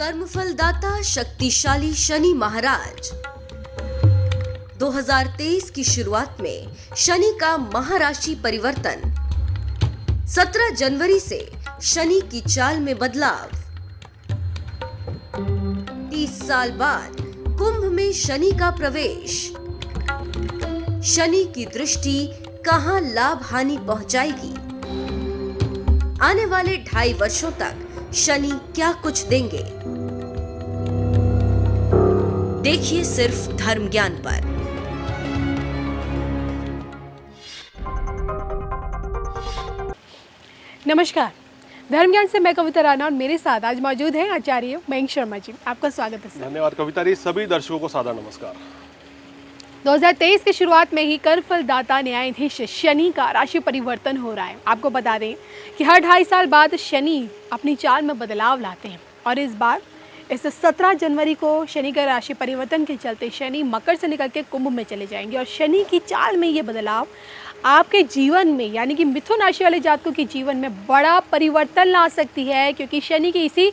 कर्मफलदाता शक्तिशाली शनि महाराज। 2023 की शुरुआत में शनि का महाराशि परिवर्तन। 17 जनवरी से शनि की चाल में बदलाव। 30 साल बाद कुंभ में शनि का प्रवेश। शनि की दृष्टि कहां लाभ हानि पहुंचाएगी? आने वाले 2.5 वर्षों तक शनि क्या कुछ देंगे? देखिए सिर्फ धर्म ज्ञान पर। नमस्कार, धर्म ज्ञान से मैं कविता राणा और मेरे साथ आज मौजूद हैं आचार्य मयंक शर्मा जी। आपका स्वागत है सर। धन्यवाद कविता जी। सभी दर्शकों को सादर नमस्कार। 2023 की शुरुआत में ही कर्मफलदाता न्यायाधीश शनि का राशि परिवर्तन हो रहा है। आपको बता दें कि हर 2.5 साल बाद शनि अपनी चाल में बदलाव लाते हैं और इस बार इस 17 जनवरी को शनि का राशि परिवर्तन के चलते शनि मकर से निकल के कुंभ में चले जाएंगे और शनि की चाल में ये बदलाव आपके जीवन में यानी कि मिथुन राशि वाले जातकों के जीवन में बड़ा परिवर्तन ला सकती है, क्योंकि शनि की इसी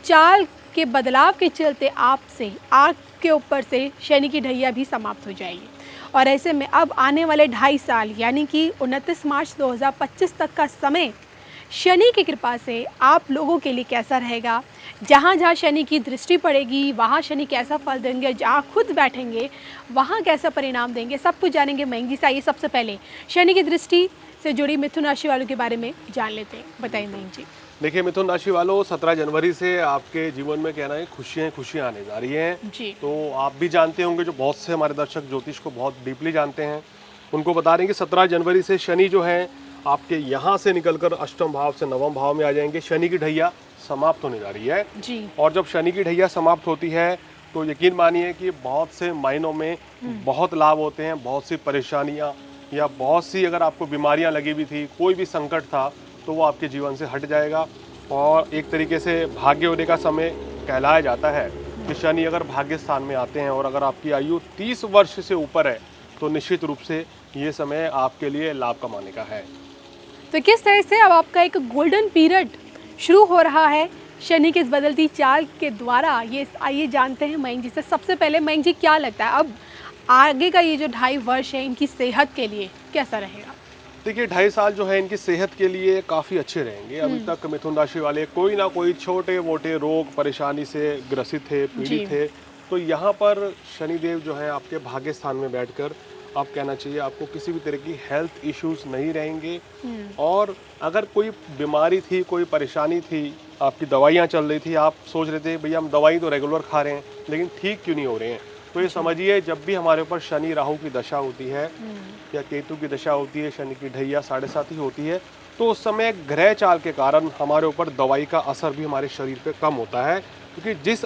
चाल के बदलाव के चलते आपके ऊपर से शनि की ढैया भी समाप्त हो जाएगी। और ऐसे में अब आने वाले 2.5 साल यानी कि 29 मार्च 2025 तक का समय शनि की कृपा से आप लोगों के लिए कैसा रहेगा? जहाँ जहाँ शनि की दृष्टि पड़ेगी वहाँ शनि कैसा फल देंगे, जहाँ खुद बैठेंगे वहाँ कैसा परिणाम देंगे, सब कुछ जानेंगे मयंक जी से। आइए सबसे पहले शनि की दृष्टि से जुड़ी मिथुन राशि वालों के बारे में जान लेते हैं। बताइए मयंक जी। देखिए मिथुन राशि वालों, 17 जनवरी से आपके जीवन में कहना है खुशियाँ आने जा रही हैं जी। तो आप भी जानते होंगे, जो बहुत से हमारे दर्शक ज्योतिष को बहुत डीपली जानते हैं उनको बता रहे हैं कि 17 जनवरी से शनि जो है आपके यहाँ से निकलकर अष्टम भाव से नवम भाव में आ जाएंगे। शनि की ढैया समाप्त होने जा रही है जी। और जब शनि की ढैया समाप्त होती है तो यकीन मानिए कि बहुत से मायनों में बहुत लाभ होते हैं। बहुत सी परेशानियाँ या बहुत सी अगर आपको बीमारियाँ लगी हुई थी, कोई भी संकट था तो वो आपके जीवन से हट जाएगा और एक तरीके से भाग्य होने का समय कहलाया जाता है कि शनि अगर भाग्य स्थान में आते हैं और अगर आपकी आयु 30 वर्ष से ऊपर है तो निश्चित रूप से ये समय आपके लिए लाभ कमाने का है। तो किस तरह से अब आपका एक गोल्डन पीरियड शुरू हो रहा है शनि की इस बदलती चाल के द्वारा, ये आइए जानते हैं मयंक जी से। सबसे पहले मयंक जी, क्या लगता है अब आगे का ये जो 2.5 वर्ष है इनकी सेहत के लिए कैसा रहेगा? देखिए 2.5 साल जो है इनकी सेहत के लिए काफ़ी अच्छे रहेंगे। अभी तक मिथुन राशि वाले कोई ना कोई छोटे मोटे रोग परेशानी से ग्रसित थे, पीड़ित थे, तो यहाँ पर शनिदेव जो है आपके भाग्य स्थान में बैठकर आप कहना चाहिए आपको किसी भी तरह की हेल्थ इश्यूज नहीं रहेंगे। और अगर कोई बीमारी थी, कोई परेशानी थी, आपकी दवाइयाँ चल रही थी, आप सोच रहे थे भैया हम दवाई तो रेगुलर खा रहे हैं लेकिन ठीक क्यों नहीं हो रहे हैं, तो ये समझिए जब भी हमारे ऊपर शनि राहु की दशा होती है या केतु की दशा होती है, शनि की ढैया 7.5 होती है, तो उस समय ग्रह चाल के कारण हमारे ऊपर दवाई का असर भी हमारे शरीर पे कम होता है, क्योंकि जिस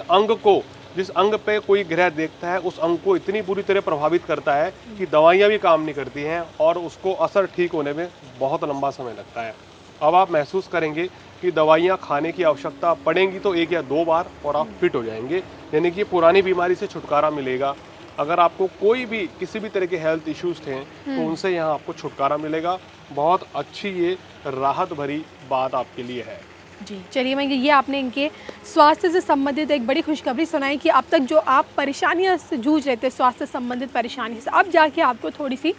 अंग पे कोई ग्रह देखता है उस अंग को इतनी बुरी तरह प्रभावित करता है कि दवाइयाँ भी काम नहीं करती हैं और उसको असर ठीक होने में बहुत लंबा समय लगता है। अब आप महसूस करेंगे कि दवाइयाँ खाने की आवश्यकता पड़ेंगी तो 1 या 2 बार और आप फिट हो जाएंगे, यानी कि पुरानी बीमारी से छुटकारा मिलेगा। अगर आपको कोई भी किसी भी तरह के हेल्थ इश्यूज थे तो उनसे यहाँ आपको छुटकारा मिलेगा। बहुत अच्छी ये राहत भरी बात आपके लिए है जी। चलिए मैं ये आपने इनके स्वास्थ्य से संबंधित एक बड़ी खुशखबरी सुनाई कि अब तक जो आप परेशानियां से जूझ रहे थे स्वास्थ्य से संबंधित परेशानी से, अब जाके आपको थोड़ी सी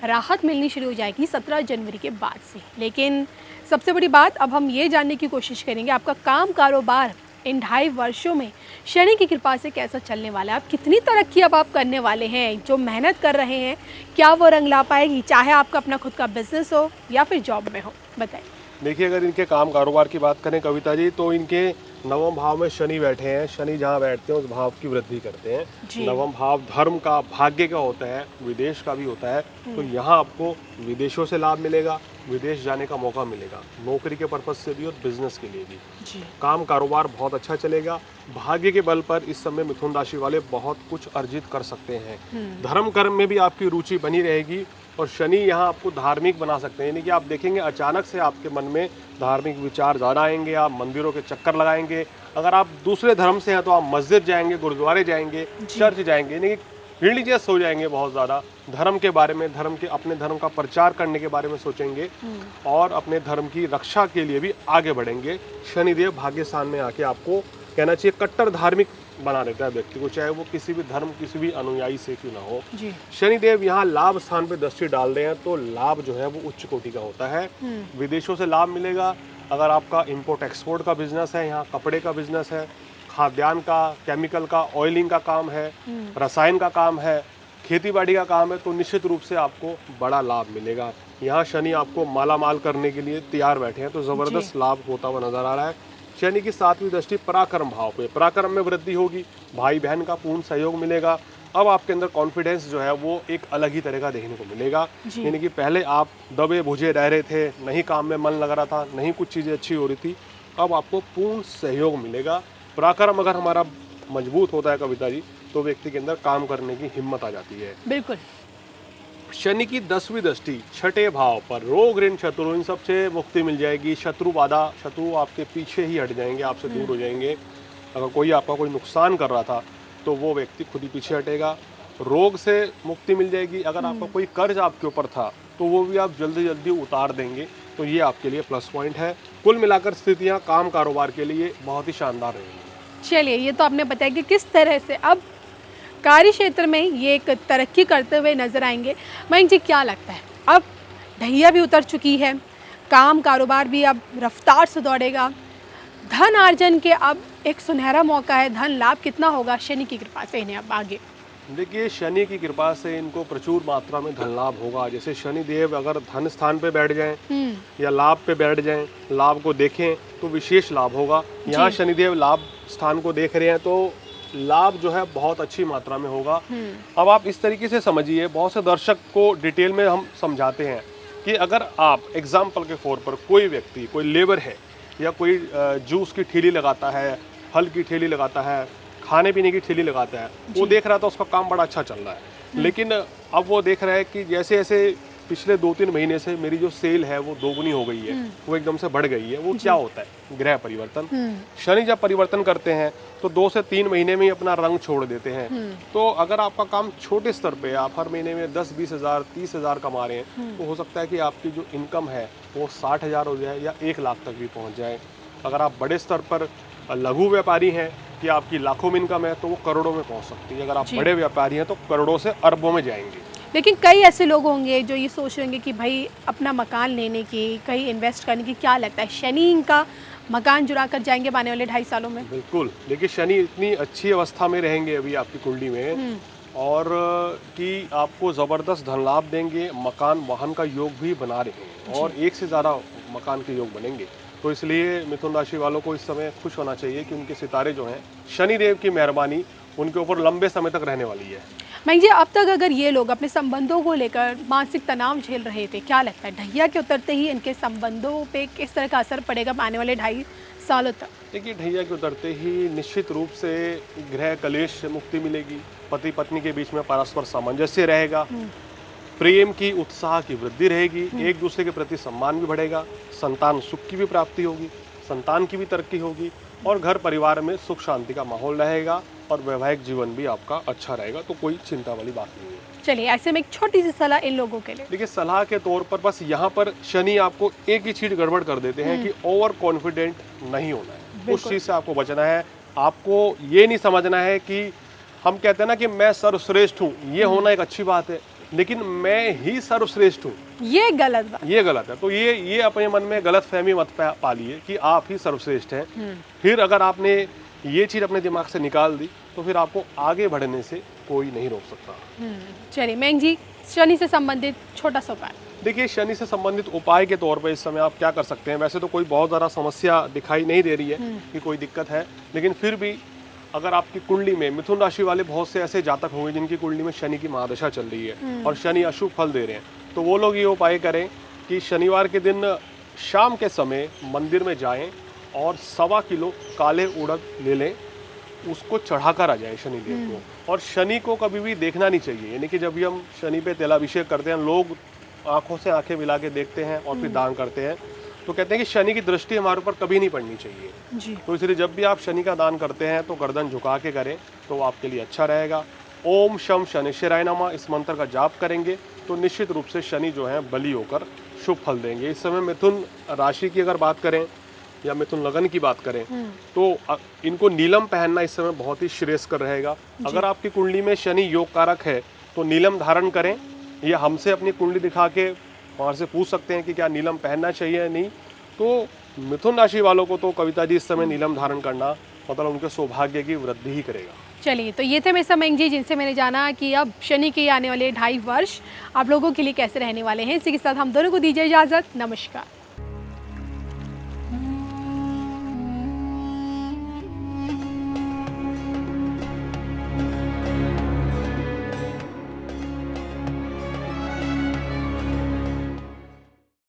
राहत मिलनी शुरू हो जाएगी 17 जनवरी के बाद से। लेकिन सबसे बड़ी बात अब हम ये जानने की कोशिश करेंगे आपका काम कारोबार इन 2.5 वर्षों में शनि की कृपा से कैसा चलने वाला है। आप कितनी तरक्की अब आप करने वाले हैं, जो मेहनत कर रहे हैं क्या वो रंग ला पाएगी, चाहे आपका अपना खुद का बिजनेस हो या फिर जॉब में हो? बताइए। देखिए अगर इनके काम कारोबार की बात करें कविता जी, तो इनके नवम भाव में शनि बैठे हैं। शनि जहाँ बैठते हैं उस भाव की वृद्धि करते हैं। नवम भाव धर्म का, भाग्य का होता है, विदेश का भी होता है, तो यहाँ आपको विदेशों से लाभ मिलेगा, विदेश जाने का मौका मिलेगा, नौकरी के पर्पज से भी और बिजनेस के लिए भी। काम कारोबार बहुत अच्छा चलेगा। भाग्य के बल पर इस समय मिथुन राशि वाले बहुत कुछ अर्जित कर सकते हैं। धर्म कर्म में भी आपकी रुचि बनी रहेगी और शनि यहाँ आपको धार्मिक बना सकते हैं, यानी कि आप देखेंगे अचानक से आपके मन में धार्मिक विचार ज़्यादा आएंगे, आप मंदिरों के चक्कर लगाएंगे। अगर आप दूसरे धर्म से हैं तो आप मस्जिद जाएंगे, गुरुद्वारे जाएंगे, चर्च जाएंगे, यानी कि रिलीजियस हो जाएंगे बहुत ज़्यादा। धर्म के बारे में, अपने धर्म का प्रचार करने के बारे में सोचेंगे और अपने धर्म की रक्षा के लिए भी आगे बढ़ेंगे। शनिदेव भाग्य स्थान में आके आपको कहना चाहिए कट्टर धार्मिक बना देता है व्यक्ति को, चाहे वो किसी भी धर्म किसी भी अनुयायी से क्यों ना हो। जी। शनिदेव यहाँ लाभ स्थान पे दृष्टि डाल रहे हैं तो लाभ जो है वो उच्च कोटि का होता है। विदेशों से लाभ मिलेगा। अगर आपका इंपोर्ट एक्सपोर्ट का बिजनेस है, यहाँ कपड़े का बिजनेस है, खाद्यान्न का, केमिकल का, ऑयलिंग का काम है, रसायन का काम है, खेती बाड़ी का काम है, तो निश्चित रूप से आपको बड़ा लाभ मिलेगा। यहाँ शनि आपको माला माल करने के लिए तैयार बैठे हैं, तो ज़बरदस्त लाभ होता हुआ नजर आ रहा है। शनि की 7वीं दृष्टि पराक्रम भाव पे, पराक्रम में वृद्धि होगी, भाई बहन का पूर्ण सहयोग मिलेगा। अब आपके अंदर कॉन्फिडेंस जो है वो एक अलग ही तरह का देखने को मिलेगा। यानी कि पहले आप दबे बुझे रह रहे थे, नहीं काम में मन लग रहा था, नहीं कुछ चीज़ें अच्छी हो रही थी, अब आपको पूर्ण सहयोग मिलेगा। पराक्रम अगर हमारा मजबूत होता है कविता जी, तो व्यक्ति के अंदर काम करने की हिम्मत आ जाती है। बिल्कुल। शनि की 10वीं दृष्टि छठे भाव पर, रोग ऋण शत्रु इन सबसे मुक्ति मिल जाएगी। शत्रु बाधा, शत्रु आपके पीछे ही हट जाएंगे, आपसे दूर हो जाएंगे। अगर कोई आपका कोई नुकसान कर रहा था तो वो व्यक्ति खुद ही पीछे हटेगा। रोग से मुक्ति मिल जाएगी। अगर आपका कोई कर्ज आपके ऊपर था तो वो भी आप जल्दी जल्दी उतार देंगे, तो ये आपके लिए प्लस पॉइंट है। कुल मिलाकर स्थितियाँ काम कारोबार के लिए बहुत ही शानदार रहेंगी। चलिए, ये तो आपने बताया कि किस तरह से अब कार्य क्षेत्र में ये एक तरक्की करते हुए नजर आएंगे। मयंक जी, क्या लगता है अब ढैया भी उतर चुकी है, काम कारोबार भी अब रफ्तार से दौड़ेगा, धन अर्जन के अब एक सुनहरा मौका है, धन लाभ कितना होगा शनि की कृपा से इन्हें अब आगे? देखिए, शनि की कृपा से इनको प्रचुर मात्रा में धन लाभ होगा। जैसे शनि देव अगर धन स्थान पे बैठ जाएं या लाभ पे बैठ जाएं, लाभ को देखें तो विशेष लाभ होगा। यहाँ शनिदेव लाभ स्थान को देख रहे हैं तो लाभ जो है बहुत अच्छी मात्रा में होगा। अब आप इस तरीके से समझिए, बहुत से दर्शक को डिटेल में हम समझाते हैं कि अगर आप एग्जाम्पल के तौर पर कोई व्यक्ति, कोई लेबर है या कोई जूस की ठेली लगाता है, फल की ठेली लगाता है, खाने पीने की ठेली लगाता है, वो देख रहा था उसका काम बड़ा अच्छा चल रहा है, लेकिन अब वो देख रहा है कि जैसे जैसे पिछले 2-3 महीने से मेरी जो सेल है वो दोगुनी हो गई है, वो एकदम से बढ़ गई है। वो क्या होता है? ग्रह परिवर्तन। शनि जब परिवर्तन करते हैं तो 2 से 3 महीने में ही अपना रंग छोड़ देते हैं। तो अगर आपका काम छोटे स्तर पे, आप हर महीने में 10-20 हज़ार 30 हज़ार कमा रहे हैं, तो हो सकता है कि आपकी जो इनकम है वो 60 हज़ार हो जाए या 1 लाख तक भी पहुँच जाए। अगर आप बड़े स्तर पर लघु व्यापारी हैं कि आपकी लाखों में इनकम है, तो वो करोड़ों में पहुँच सकती है। अगर आप बड़े व्यापारी हैं तो करोड़ों से अरबों में जाएंगे। लेकिन कई ऐसे लोग होंगे जो ये सोच रहे होंगे कि भाई अपना मकान लेने की, कहीं इन्वेस्ट करने की, क्या लगता है शनि इनका मकान जुड़ा कर जाएंगे आने वाले 2.5 सालों में? बिल्कुल। देखिए, शनि इतनी अच्छी अवस्था में रहेंगे अभी आपकी कुंडली में, और कि आपको ज़बरदस्त धन लाभ देंगे। मकान वाहन का योग भी बना रहे हैं और एक से ज़्यादा मकान के योग बनेंगे। तो इसलिए मिथुन राशि वालों को इस समय खुश होना चाहिए कि उनके सितारे जो हैं, शनिदेव की मेहरबानी उनके ऊपर लंबे समय तक रहने वाली है। मैं जी, अब तक अगर ये लोग अपने संबंधों को लेकर मानसिक तनाव झेल रहे थे, क्या लगता है ढैया के उतरते ही इनके संबंधों पे किस तरह का असर पड़ेगा आने वाले 2.5 सालों तक? देखिए, ढैया के उतरते ही निश्चित रूप से ग्रह कलेश से मुक्ति मिलेगी। पति पत्नी के बीच में परस्पर सामंजस्य रहेगा, प्रेम की, उत्साह की वृद्धि रहेगी, एक दूसरे के प्रति सम्मान भी बढ़ेगा, संतान सुख की भी प्राप्ति होगी, संतान की भी तरक्की होगी, और घर परिवार में सुख शांति का माहौल रहेगा, और वैवाहिक जीवन भी आपका अच्छा रहेगा। तो कोई चिंता वाली बात नहीं है। चलिए, ऐसे में एक छोटी सी सलाह इन लोगों के लिए। देखिए, सलाह के तौर पर बस यहाँ पर शनि आपको एक ही चीज गड़बड़ कर देते हैं कि ओवर कॉन्फिडेंट नहीं होना है। उस चीज से आपको बचना है। आपको ये नहीं समझना है कि हम कहते हैं ना कि मैं सर्वश्रेष्ठ हूँ, ये होना एक अच्छी बात है, लेकिन मैं ही सर्वश्रेष्ठ हूँ, ये गलत बात, ये गलत है। तो ये अपने मन में गलत फहमी मत पालिए कि आप ही सर्वश्रेष्ठ हैं। फिर अगर आपने ये चीज अपने दिमाग से निकाल दी तो फिर आपको आगे बढ़ने से कोई नहीं रोक सकता। चलिए मयंक जी, शनि से संबंधित छोटा सा उपाय। देखिए, शनि से संबंधित उपाय के तौर पर इस समय आप क्या कर सकते हैं? वैसे तो कोई बहुत ज़्यादा समस्या दिखाई नहीं दे रही है कि कोई दिक्कत है, लेकिन फिर भी अगर आपकी कुंडली में, मिथुन राशि वाले बहुत से ऐसे जातक होंगे जिनकी कुंडली में शनि की महादशा चल रही है और शनि अशुभ फल दे रहे हैं, तो वो लोग ये उपाय करें कि शनिवार के दिन शाम के समय मंदिर में जाएं और 1.25 किलो काले उड़द ले लें, उसको चढ़ाकर आ जाए शनिदेव को। और शनि को कभी भी देखना नहीं चाहिए, यानी कि जब भी हम शनि पे तेलाभिषेक करते हैं, लोग आंखों से आंखें मिला के देखते हैं और फिर दान करते हैं, तो कहते हैं कि शनि की दृष्टि हमारे ऊपर कभी नहीं पड़नी चाहिए जी। तो इसलिए जब भी आप शनि का दान करते हैं तो गर्दन झुका के करें, तो आपके लिए अच्छा रहेगा। ओम शम शनिश्चराय नमः इस मंत्र का जाप करेंगे तो निश्चित रूप से शनि जो है बली होकर शुभ फल देंगे। इस समय मिथुन राशि की अगर बात करें या मिथुन लगन की बात करें तो इनको नीलम पहनना इस समय बहुत ही श्रेयस्कर रहेगा। अगर आपकी कुंडली में शनि योग कारक है तो नीलम धारण करें, या हमसे अपनी कुंडली दिखा के वहाँ से पूछ सकते हैं कि क्या नीलम पहनना चाहिए या नहीं। तो मिथुन राशि वालों को तो कविता जी इस समय नीलम धारण करना मतलब उनके सौभाग्य की वृद्धि ही करेगा। चलिए, तो ये थे मिस्टर मेंग जी, जिनसे मैंने जाना कि अब शनि के आने वाले 2.5 वर्ष आप लोगों के लिए कैसे रहने वाले हैं। इसी के साथ हम दोनों को दीजिए इजाज़त। नमस्कार।